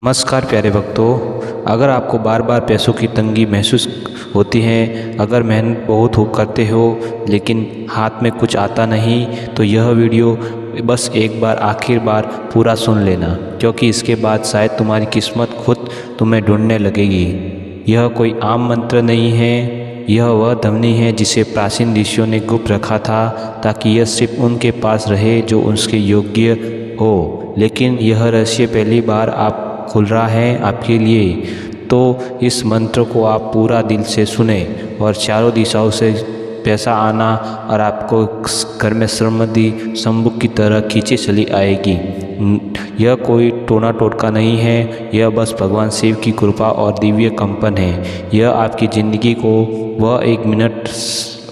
नमस्कार प्यारे भक्तों। अगर आपको बार बार पैसों की तंगी महसूस होती है, अगर मेहनत बहुत करते हो लेकिन हाथ में कुछ आता नहीं, तो यह वीडियो बस एक बार आखिर बार पूरा सुन लेना, क्योंकि इसके बाद शायद तुम्हारी किस्मत खुद तुम्हें ढूंढने लगेगी। यह कोई आम मंत्र नहीं है, यह वह ध्वनि है जिसे प्राचीन ऋषियों ने गुप्त रखा था, ताकि यह सिर्फ उनके पास रहे जो उसके योग्य हो। लेकिन यह रहस्य पहली बार आप खुल रहा है आपके लिए, तो इस मंत्र को आप पूरा दिल से सुने और चारों दिशाओं से पैसा आना और आपको घर में समृद्धि संबुक की तरह खींचे चली आएगी। यह कोई टोना टोटका नहीं है, यह बस भगवान शिव की कृपा और दिव्य कंपन है। यह आपकी ज़िंदगी को वह एक मिनट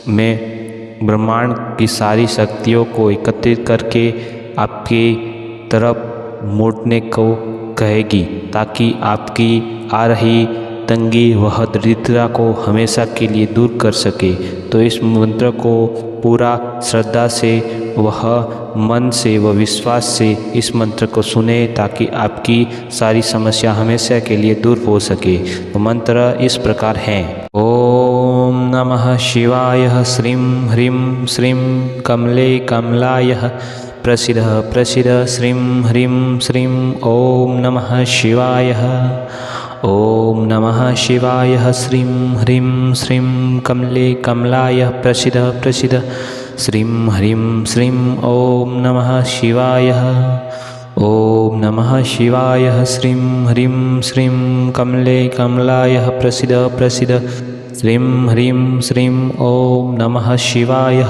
में ब्रह्मांड की सारी शक्तियों को एकत्रित करके आपके तरफ मोड़ने को कहेगी, ताकि आपकी आ रही तंगी वह दरिद्रता को हमेशा के लिए दूर कर सके। तो इस मंत्र को पूरा श्रद्धा से, वह मन से, व विश्वास से इस मंत्र को सुने, ताकि आपकी सारी समस्या हमेशा के लिए दूर हो सके। तो मंत्र इस प्रकार हैं। ओम नमः शिवाय श्रीं ह्रीं श्रीं कमले कमलाय प्रसीद प्रसीद श्रीं ह्रीं श्रीं ओम नमः शिवाय। ओम नमः शिवाय श्रीं ह्रीं श्रीं कमले कमलाय प्रसीद प्रसीद श्रीं ह्रीं श्रीं ओम नमः शिवाय। ओम नमः शिवाय श्रीं ह्रीं श्रीं कमले कमलाय प्रसीद प्रसीद श्रीं ह्रीं श्रीं ओम नमः शिवाय।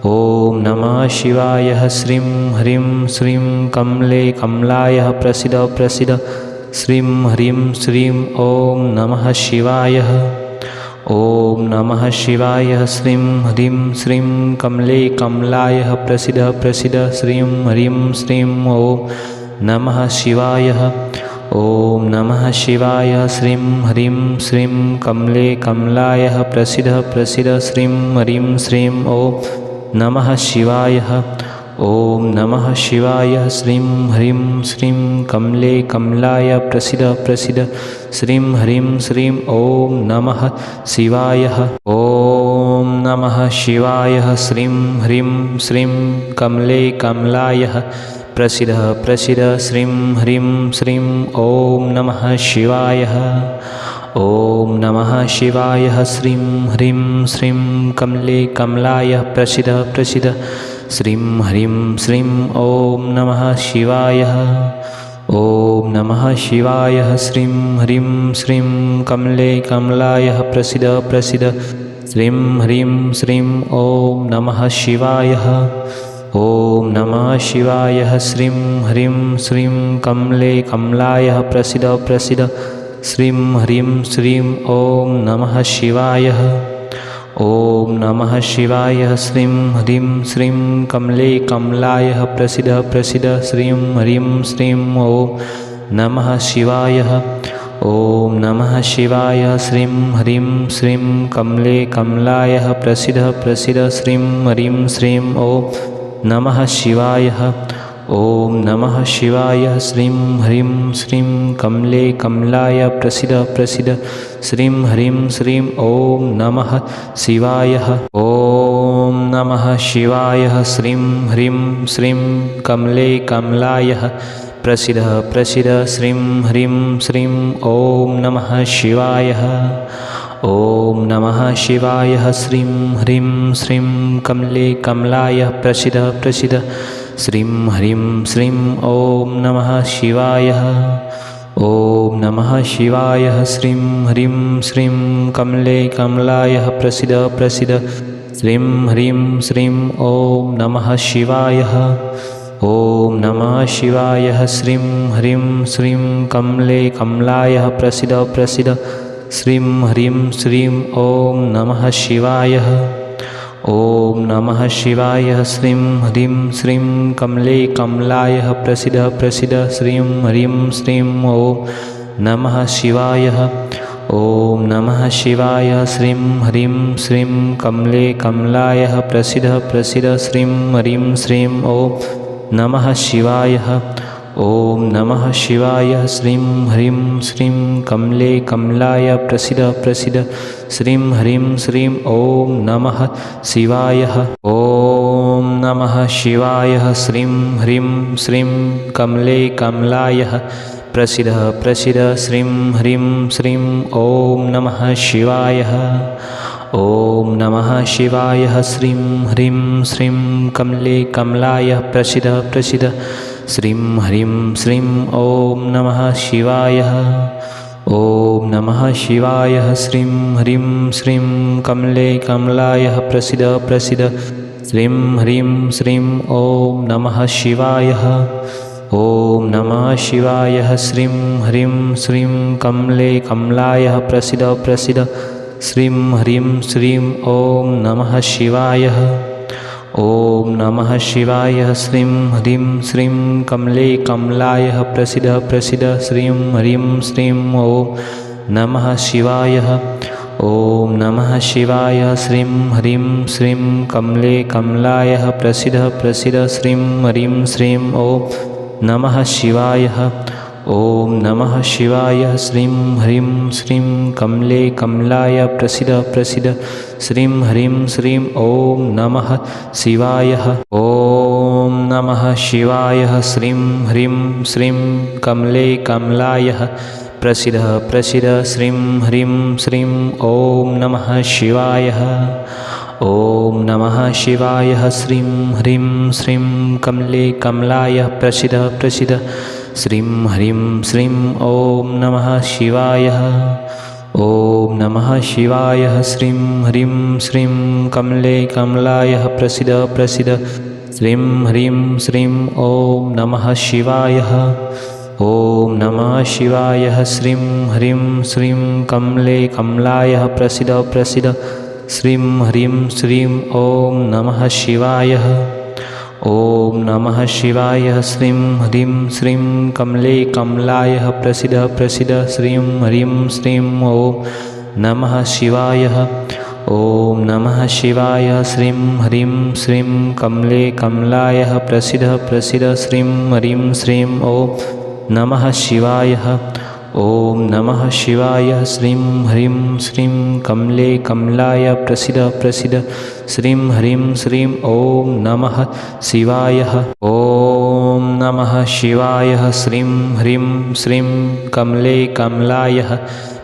ओम नमः शिवाय श्रीं ह्रीं श्रीं कमले कमलाय प्रसीद प्रसीद श्रीं ह्रीं श्रीं ओम नमः शिवाय। ओम नमः शिवाय श्रीं ह्रीं श्रीं कमले कमलाय प्रसीद प्रसीद श्रीं ह्रीं श्रीं ओम नमः शिवाय। ओम नमः शिवाय श्रीं ह्रीं श्रीं कमले कमलाय प्रसीद प्रसीद श्रीं ह्रीं श्रीं ओम नमः शिवाय। ओम नमः शिवाय श्रीं ह्रीं श्रीं कमले कमलाय प्रसीद प्रसीद श्रीं ह्रीं श्रीं ओम नमः शिवाय। ओम नमः शिवाय श्रीं ह्रीं श्रीं कमले कमलाय प्रसीद प्रसीद श्रीं ह्रीं श्रीं ओम नमः शिवाय। ओम नमः शिवाय श्रीं ह्रीं श्रीं कमले कमलाय प्रसीद प्रसीद श्रीं ह्रीं श्रीं ओम नमः शिवाय। ओम नमः शिवाय श्रीं ह्रीं श्रीं कमले कमलाय प्रसीद प्रसीद श्रीं ह्रीं श्रीं ओम नमः शिवाय। ओम नमः शिवाय श्रीं ह्रीं श्रीं कमले कमलाय प्रसीद प्रसीद श्रीं ह्रीं श्रीं ओम नमः शिवाय। ओम नमः शिवाय श्रीं ह्रीं श्रीं कमले कमलाय प्रसीद प्रसीद श्रीं ह्रीं श्रीं ओम नमः शिवाय। ओम नमः शिवाय श्रीं ह्रीं श्रीं कमले कमलाय प्रसीद प्रसीद श्रीं ह्रीं श्रीं ओम नमः शिवाय। ओम नमः शिवाय श्रीं ह्रीं श्रीं कमले कमलाय प्रसीद प्रसीद श्रीं ह्रीं श्रीं ओम नमः शिवाय। ओम नमः शिवाय श्रीं ह्रीं श्रीं कमले कमलाय प्रसीद प्रसीद श्रीं ह्रीं श्रीं ओम नमः शिवाय। ओम नमः शिवाय श्रीं ह्रीं श्रीं कमले कमलाय प्रसीद प्रसीद श्रीं ह्रीं श्रीं ओम नमः शिवाय। ओम नमः शिवाय श्रीं ह्रीं श्रीं कमले कमलाय प्रसीद प्रसीद श्रीं ह्रीं श्रीं ओम नमः शिवाय। ओम नमः शिवाय श्रीं ह्रीं श्रीं कमले कमलाय प्रसीद प्रसीद श्रीं ह्रीं श्रीं ओम नमः शिवाय। ओम नमः शिवाय श्रीं ह्रीं श्रीं कमले कमलाय प्रसीद प्रसीद श्रीं ह्रीं श्रीं ओम नमः शिवाय। ओम नमः शिवाय श्रीं ह्रीं श्रीं कमले कमलाय प्रसीद प्रसीद श्रीं ह्रीं श्रीं ओम नमः शिवाय। ओम नमः शिवाय। श्रीं ह्रीं श्रीं कमले कमलाय प्रसीद प्रसीद। श्रीं ह्रीं श्रीं ओम नमः शिवाय। ओम नमः शिवाय। श्रीं ह्रीं श्रीं कमले कमलाय प्रसीद प्रसीद। श्रीं ह्रीं श्रीं ओम नमः शिवाय। ओम नमः शिवाय। श्रीं ह्रीं श्रीं कमले कमलाय प्रसीद प्रसीद। श्रीं ह्रीं श्रीं ओम नमः शिवाय। ओम नमः शिवाय। श्रीं ह्रीं श्रीं कमले कमलाय प्रसीद प्रसीद। श्रीं ह्रीं श्रीं ओम नमः शिवाय। ओम नमः शिवाय। श्रीं ह्रीं श्रीं कमले कमलाय प्रसीद प्रसीद। श्रीं ह्रीं श्रीं ओम नमः शिवाय। ओम नमः शिवाय। श्रीं ह्रीं श्रीं कमले कमलाय प्रसीद प्रसीद। श्रीं ह्रीं श्रीं ओम नमः शिवाय। ओम नमः शिवाय। श्रीं ह्रीं श्रीं कमले कमलाय प्रसीद प्रसीद। श्रीं ह्रीं श्रीं ओम नमः शिवाय। ओम नमः शिवाय। श्रीं ह्रीं श्रीं कमले कमलाय प्रसीद प्रसीद। श्रीं ह्रीं श्रीं ओम नमः शिवाय। ओम नमः शिवाय। श्रीं ह्रीं श्रीं कमले कमलाय प्रसीद प्रसीद। श्रीं ह्रीं श्रीं ओम नमः शिवाय। ओम नमः शिवाय। श्रीं ह्रीं श्रीं कमले कमलाय प्रसीद प्रसीद। श्रीं ह्रीं श्रीं ओम नमः शिवाय। ओम नमः शिवाय। श्रीं ह्रीं श्रीं कमले कमलाय प्रसीद प्रसीद। श्रीं ह्रीं श्रीं ओम नमः शिवाय। ओम नमः शिवाय। श्रीं ह्रीं श्रीं कमले कमलाय प्रसीद प्रसीद। श्रीं ह्रीं श्रीं ओम नमः शिवाय। ओम नमः शिवाय। श्रीं ह्रीं श्रीं कमले कमलाय प्रसीद प्रसीद। श्रीं ह्रीं श्रीं ओम नमः शिवाय। ओम नमः शिवाय। श्रीं ह्रीं श्रीं कमले कमलाय प्रसीद प्रसीद। श्रीं ह्रीं श्रीं ओम नमः शिवाय। ओम नमः शिवाय। श्रीं ह्रीं श्रीं कमले कमलाय प्रसीद प्रसीद। श्रीं ह्रीं श्रीं ओम नमः शिवाय। ओम नमः शिवाय। श्रीं ह्रीं श्रीं कमले कमलाय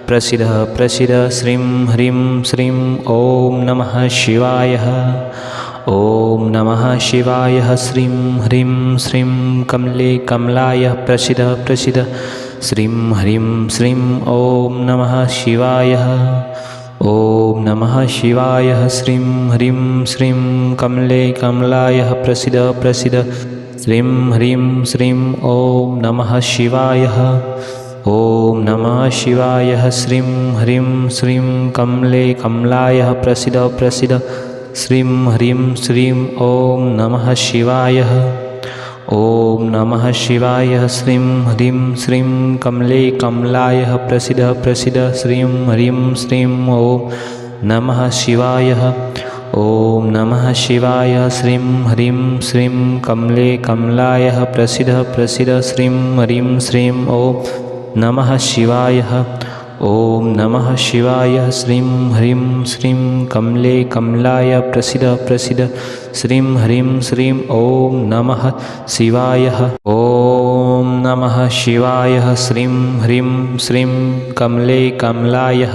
प्रसीद प्रसीद। श्रीं ह्रीं श्रीं ओम नमः शिवाय। ओम नमः शिवाय। श्रीं ह्रीं श्रीं कमले कमलाय प्रसीद प्रसीद। श्रीं ह्रीं श्रीं ओम नमः शिवाय। ओम नमः शिवाय। श्रीं ह्रीं श्रीं कमले कमलाय प्रसीद प्रसीद। श्रीं ह्रीं श्रीं ओम नमः शिवाय। ओम नमः शिवाय। श्रीं ह्रीं श्रीं कमले कमलाय प्रसीद प्रसीद। श्रीं ह्रीं श्रीं ओम नमः शिवाय। ओम नमः शिवाय। श्रीं ह्रीं श्रीं कमले कमलाय प्रसीद प्रसीद। श्रीं ह्रीं श्रीं ओम नमः शिवाय। ओम नमः शिवाय। श्रीं ह्रीं श्रीं कमले कमलाय प्रसीद प्रसीद। श्रीं ह्रीं श्रीं ओम नमः शिवाय। ओम नमः शिवाय। श्रीं ह्रीं श्रीं कमले कमलाय प्रसीद प्रसीद। श्रीं ह्रीं श्रीं ओम नमः शिवाय। ओम नमः शिवाय। श्रीं ह्रीं श्रीं कमले कमलाय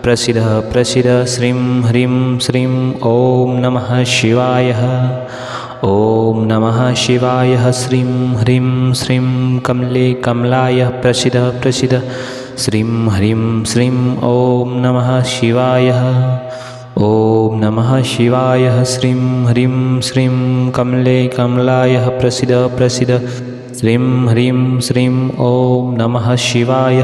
प्रसीद प्रसीद। श्रीं ह्रीं श्रीं ओम नमः शिवाय। ओम नमः शिवाय। श्रीं ह्रीं श्रीं कमले कमलाय प्रसीद प्रसीद। श्रीं ह्रीं श्रीं ओम नमः शिवाय। ओम नमः शिवाय। श्रीं ह्रीं श्रीं कमले कमलाय प्रसीद प्रसीद। श्रीं ह्रीं श्रीं ओम नमः शिवाय।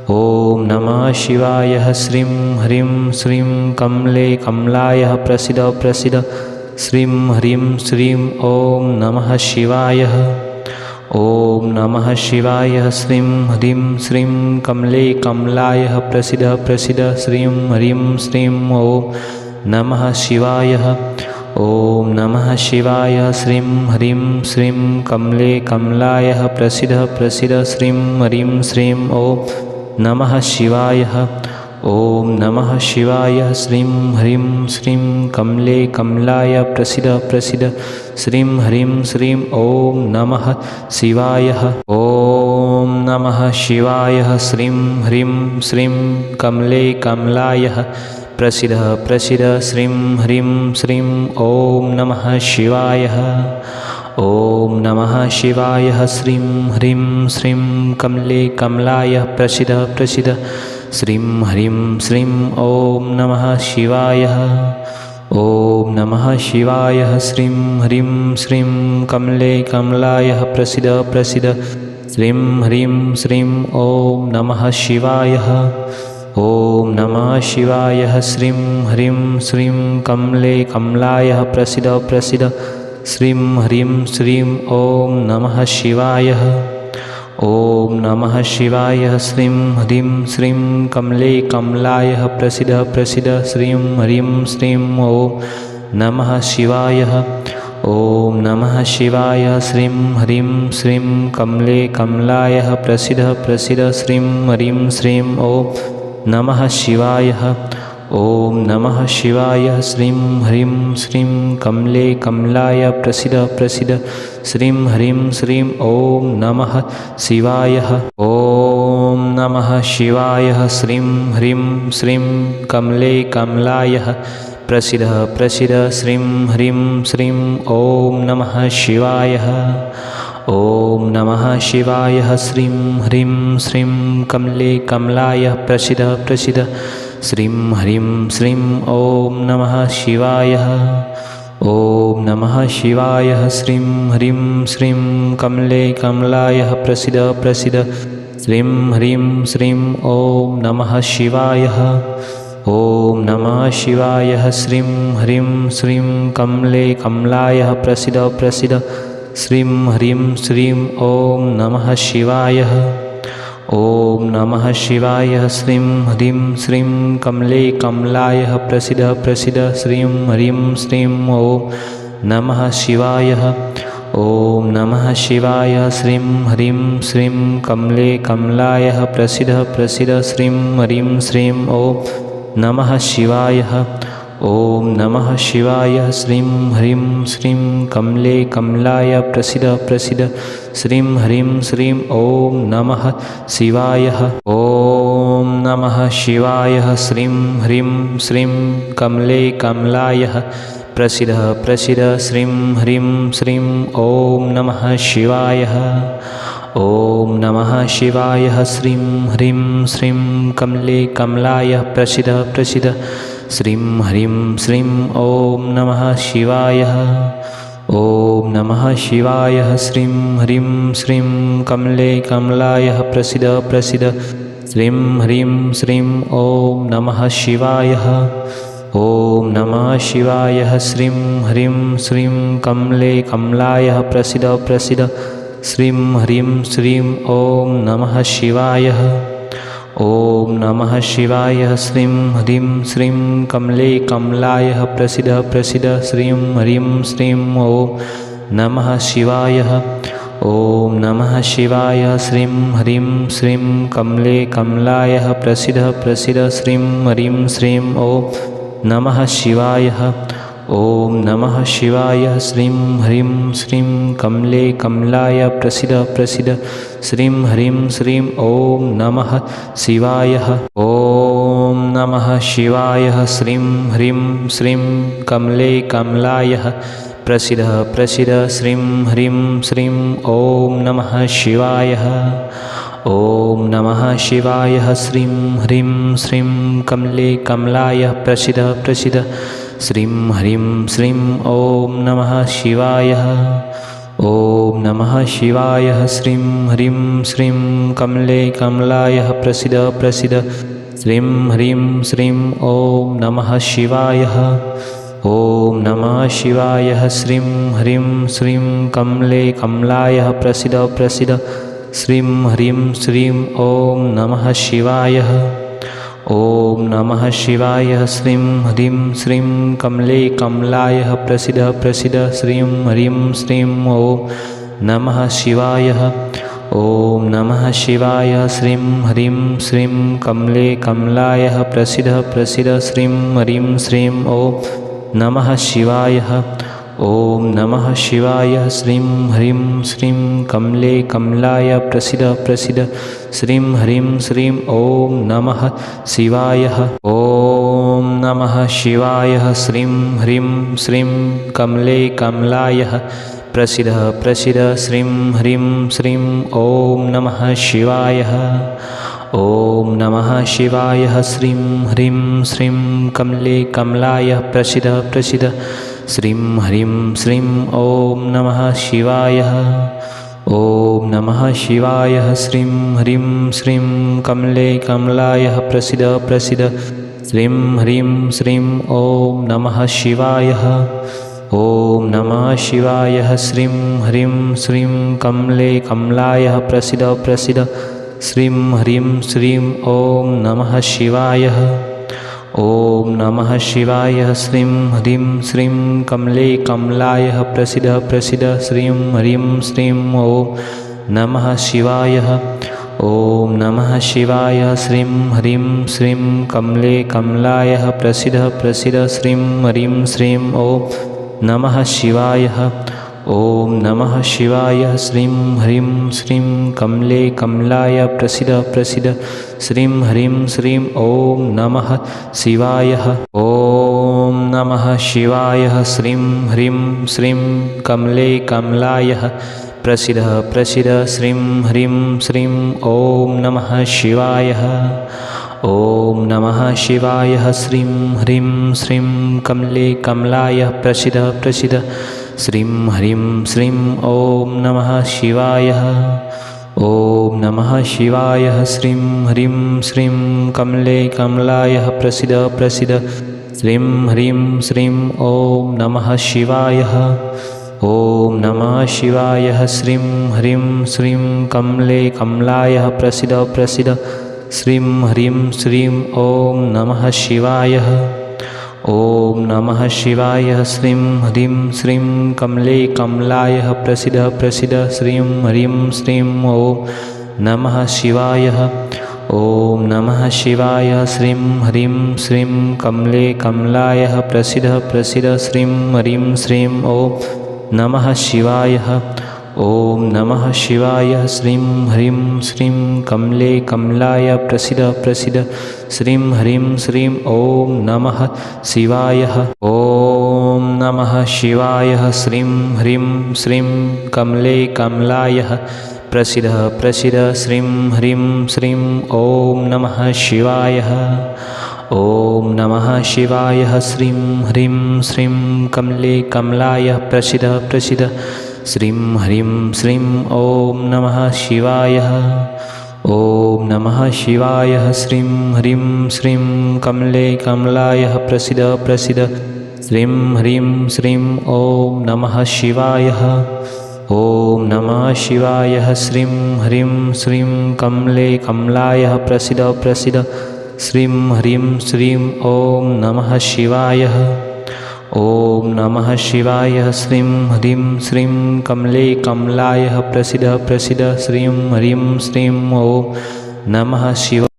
ओम नमः शिवाय। श्रीं ह्रीं श्रीं कमले कमलाय प्रसीद प्रसीद। श्रीं ह्रीं श्रीं ओम नमः शिवाय। ओम नमः शिवाय। श्रीं ह्रीं श्रीं कमले कमलाय प्रसीद प्रसीद। श्रीं ह्रीं श्रीं ओम नमः शिवाय। ॐ नमः शिवाय। श्रीं ह्रीं श्रीं कमले कमलाय प्रसीद प्रसीद। श्रीं ह्रीं श्रीं ॐ नमः शिवाय। ॐ नमः शिवाय। श्रीं ह्रीं श्रीं कमले कमलाय प्रसीद प्रसीद। श्रीं ह्रीं श्रीं ॐ नमः शिवाय। ॐ नमः शिवाय। श्रीं ह्रीं श्रीं कमले कमलाय प्रसीद प्रसीद। श्रीं ह्रीं श्रीं ॐ नमः शिवाय। ॐ नमः शिवाय। श्रीं ह्रीं श्रीं कमले कमलाय प्रसीद प्रसीद। श्रीं ह्रीं श्रीं ॐ नमः शिवाय। ॐ नमः शिवाय। श्रीं ह्रीं श्रीं कमले कमलाय प्रसीद प्रसीद। श्रीं ह्रीं श्रीं ॐ नमः शिवाय। ॐ नमः शिवाय। श्रीं ह्रीं श्रीं कमले कमलाय प्रसीद प्रसीद। श्रीं ह्रीं श्रीं ॐ नमः शिवाय। ॐ नमः शिवाय। श्रीं ह्रीं श्रीं कमले कमलाय प्रसीद प्रसीद। श्रीं ह्रीं श्रीं ॐ नमः शिवाय। ॐ नमः शिवाय। श्रीं ह्रीं श्रीं कमले कमलाय प्रसीद प्रसीद। श्रीं ह्रीं श्रीं ॐ नमः शिवाय। ॐ नमः शिवाय। श्रीं ह्रीं श्रीं कमले कमलाय प्रसीद प्रसीद। श्रीं ह्रीं श्रीं ॐ नमः शिवाय। ॐ नमः शिवाय। श्रीं ह्रीं श्रीं कमले कमलाय प्रसीद प्रसीद। श्रीं ह्रीं श्रीं ॐ नमः शिवाय। ॐ नमः शिवाय। श्रीं ह्रीं श्रीं कमले कमलाय प्रसीद प्रसीद। श्रीं ह्रीं श्रीं ॐ नमः शिवाय। ॐ नमः शिवाय। श्रीं ह्रीं श्रीं कमले कमलाय प्रसीद प्रसीद। श्रीं ह्रीं श्रीं ॐ नमः शिवाय। ॐ नमः शिवाय। श्रीं ह्रीं श्रीं कमले कमलाय प्रसीद प्रसीद। श्रीं ह्रीं श्रीं ॐ नमः शिवाय। ॐ नमः शिवाय। श्रीं ह्रीं श्रीं कमले कमलाय प्रसीद प्रसीद। श्रीं ह्रीं श्रीं ॐ नमः शिवाय। ॐ नमः शिवाय। श्रीं ह्रीं श्रीं कमले कमलाय प्रसीद प्रसीद। श्रीं ह्रीं श्रीं ॐ नमः शिवाय। ॐ नमः शिवाय। श्रीं ह्रीं श्रीं कमले कमलाय प्रसीद प्रसीद। श्रीं ह्रीं श्रीं ॐ नमः शिवाय। ॐ नमः शिवाय। श्रीं ह्रीं श्रीं कमले कमलाय प्रसीद प्रसीद। श्रीं ह्रीं श्रीं ॐ नमः शिवाय। ॐ नमः शिवाय। श्रीं ह्रीं श्रीं कमले कमलाय प्रसीद प्रसीद। श्रीं ह्रीं श्रीं ॐ नमः शिवाय। ॐ नमः शिवाय। श्रीं ह्रीं श्रीं कमले कमलाय प्रसीद प्रसीद। श्रीं ह्रीं श्रीं ॐ नमः शिवाय। ॐ नमः शिवाय। श्रीं ह्रीं श्रीं कमले कमलाय प्रसीद प्रसीद। श्रीं ह्रीं श्रीं ॐ नमः शिवाय। ॐ नमः शिवाय। श्रीं ह्रीं श्रीं कमले कमलाय प्रसीद प्रसीद। श्रीं ह्रीं श्रीं ॐ नमः शिवाय। ॐ नमः शिवाय। श्रीं ह्रीं श्रीं कमले कमलाय प्रसीद प्रसीद। श्रीं ह्रीं श्रीं ॐ नमः शिवाय। ॐ नमः शिवाय। श्रीं ह्रीं श्रीं कमले कमलाय प्रसीद प्रसीद। श्रीं ह्रीं श्रीं ॐ नमः शिवाय। ॐ नमः शिवाय। श्रीं ह्रीं श्रीं कमले कमलाय प्रसीद प्रसीद। श्रीं ह्रीं श्रीं ॐ नमः शिवाय। ॐ नमः शिवाय। श्रीं ह्रीं श्रीं कमले कमलाय प्रसीद प्रसीद। श्रीं ह्रीं श्रीं ॐ नमः शिवाय। ॐ नमः शिवाय। श्रीं ह्रीं श्रीं कमले कमलाय प्रसीद प्रसीद। श्रीं ह्रीं श्रीं ॐ नमः शिवाय। ॐ नमः शिवाय। श्रीं ह्रीं श्रीं कमले कमलाय प्रसीद प्रसीद। श्रीं ह्रीं श्रीं ॐ नमः शिवाय। ॐ नमः शिवाय श्रीं ह्रीं श्रीं कमले कमलाय प्रसीद प्रसीद श्रीं ह्रीं श्रीं ॐ नमः शिवाय। ॐ नमः शिवाय श्रीं ह्रीं श्रीं कमले कमलाय प्रसीद प्रसीद श्रीं ह्रीं श्रीं ॐ नमः शिवाय। ॐ नमः शिवाय श्रीं ह्रीं श्रीं कमले कमलाय प्रसीद प्रसीद श्रीं ह्रीं श्रीं ॐ नमः शिवाय। ॐ नमः शिवाय श्रीं ह्रीं श्रीं कमले कमलाय प्रसीद प्रसीद श्रीं ह्रीं श्रीं ॐ नमः शिवाय। ॐ नमः शिवाय श्रीं ह्रीं श्रीं कमले कमलाय प्रसीद प्रसीद श्रीं ह्रीं श्रीं ॐ नमः शिवाय। ॐ नमः शिवाय श्रीं ह्रीं श्रीं कमले कमलाय प्रसीद प्रसीद श्रीं ह्रीं श्रीं ॐ नमः शिवाय। ॐ नमः शिवाय श्रीं ह्रीं श्रीं कमले कमलाय प्रसीद प्रसीद श्रीं ह्रीं श्रीं ॐ नमः शिवाय। ॐ नमः शिवाय श्रीं ह्रीं श्रीं कमले कमलाय प्रसीद प्रसीद श्रीं ह्रीं श्रीं ॐ नमः शिवाय। ॐ नमः शिवाय श्रीं ह्रीं श्रीं कमले कमलाय प्रसीद प्रसीद श्रीं ह्रीं श्रीं ॐ नमः शिवाय। ॐ नमः शिवाय श्रीं ह्रीं श्रीं कमले कमलाय प्रसीद प्रसीद श्रीं ह्रीं श्रीं ॐ नमः शिवाय। ॐ नमः शिवाय श्रीं ह्रीं श्रीं कमले कमलाय प्रसीद प्रसीद श्रीं ह्रीं श्रीं ॐ नमः शिवाय। ॐ नमः शिवाय श्रीं ह्रीं श्रीं कमले कमलाय प्रसीद प्रसीद श्रीं ह्रीं श्रीं ॐ नमः शिवाय। ॐ नमः शिवाय श्रीं ह्रीं श्रीं कमले कमलाय प्रसीद प्रसीद श्रीं ह्रीं श्रीं ॐ नमः शिवाय। ॐ नमः शिवाय श्रीं ह्रीं श्रीं कमले कमलाय प्रसीद प्रसीद श्रीं ह्रीं श्रीं ॐ नमः शिवाय। ॐ नमः शिवाय श्रीं ह्रीं श्रीं कमले कमलाय प्रसीद प्रसीद श्रीं ह्रीं श्रीं ॐ नमः शिवाय। ॐ नमः शिवाय श्रीं ह्रीं श्रीं कमले कमलाय प्रसीद प्रसीद श्रीं ह्रीं श्रीं ॐ नमः शिवाय। ॐ नमः शिवाय श्रीं ह्रीं श्रीं कमले कमलाय प्रसीद प्रसीद श्रीं ह्रीं श्रीं ॐ नमः शिवाय। ॐ नमः शिवाय श्रीं ह्रीं श्रीं कमले कमलाय प्रसीद प्रसीद श्रीं ह्रीं श्रीं ॐ नमः शिवाय। ॐ नमः शिवाय श्रीं ह्रीं श्रीं कमले कमलाय प्रसीद प्रसीद श्रीं ह्रीं श्रीं ॐ नमः शिवाय। ॐ नमः शिवाय श्रीं ह्रीं श्रीं कमले कमलाय प्रसीद प्रसीद श्रीं ह्रीं श्रीं ॐ नमः शिवाय। ॐ नमः शिवाय श्रीं ह्रीं श्रीं कमले कमलाय प्रसीद प्रसीद श्रीं ह्रीं श्रीं ॐ नमः शिवाय। ॐ नमः शिवाय श्रीं ह्रीं श्रीं कमले कमलाय प्रसीद प्रसीद श्रीं ह्रीं श्रीं ॐ नमः शिवाय।